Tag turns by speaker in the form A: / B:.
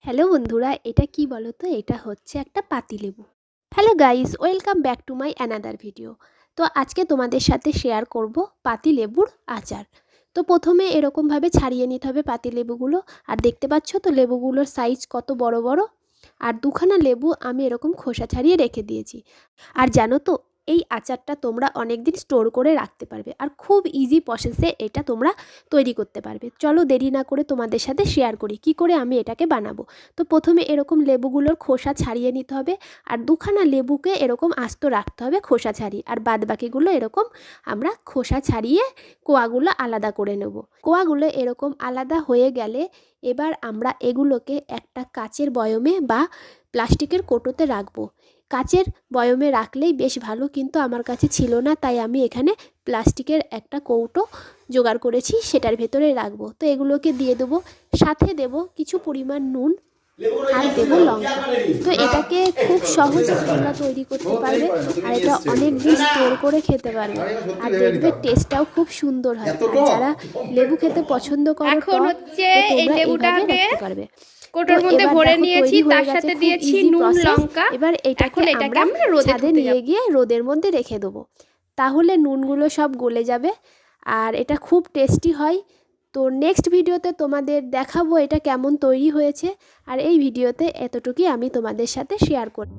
A: Hello বন্ধুরা, এটা কি বলো তো? এটা হচ্ছে একটা পাতিলেবু। Hello guys, welcome back to my another video. তো আজকে তোমাদের সাথে শেয়ার করব পাতিলেবুর আচার। তো প্রথমে এরকমভাবে ছাড়িয়ে নিতে হবে পাতিলেবুগুলো। আর দেখতে পাচ্ছ তো লেবুগুলোর সাইজ কত বড় বড়। আর দুখানা লেবু আমি এরকম খোসা ছাড়িয়ে রেখে দিয়েছি। আর জানো তো, এই আচারটা তোমরা অনেক দিন স্টোর করে রাখতে পারবে আর খুব ইজি প্রসেসে এটা তোমরা তৈরি করতে পারবে। চলো দেরি না করে তোমাদের সাথে শেয়ার করি কি করে আমি এটাকে বানাবো। তো প্রথমে এরকম লেবুগুলোর খোসা ছাড়িয়ে নিতে হবে। আর দুখানা লেবুকে এরকম আস্ত রাখতে হবে খোসা ছাড়িয়ে। আর বাদবাকিগুলো এরকম আমরা খোসা ছাড়িয়ে কোয়াগুলো আলাদা করে নেব। কোয়াগুলো এরকম আলাদা হয়ে গেলে এবার আমরা এগুলোকে একটা কাচের বয়মে বা প্লাস্টিকের কৌটোতে রাখবো। কাচের বয়মে রাখলেই বেশ ভালো, কিন্তু আমার কাছে ছিল না, তাই আমি এখানে প্লাস্টিকের একটা কৌটো জোগাড় করেছি, সেটার ভেতরে রাখবো। তো এগুলোকে দিয়ে দেবো, সাথে দেব কিছু পরিমাণ নুন আর দেবো লঙ্কা। তো এটাকে খুব সহজে তোমরা তৈরি করতে পারবে আর এটা অনেক দিন স্টোর করে খেতে পারবে। আর দেখবে টেস্টটাও খুব সুন্দর হয়। আর যারা লেবু খেতে পছন্দ করো
B: এখন
A: টক,
B: হচ্ছে
A: তো
B: এই
A: তোমরা এইভাবে
B: লেবুটাকে
A: রাখতে পারবে।
B: কোটোর মধ্যে ভরে নিয়েছি, তার সাথে দিয়েছি নুন লঙ্কা।
A: এবার এটাকে আমরা
B: রোদে
A: ছাদে নিয়ে গিয়ে রোদের মধ্যে রেখে দেবো, তাহলে নুনগুলো সব গলে যাবে আর এটা খুব টেস্টি হয়। তো নেক্সট ভিডিওতে তোমাদের দেখাবো এটা কেমন তৈরি হয়েছে। আর এই ভিডিওতে এতটুকুই আমি তোমাদের সাথে শেয়ার করি।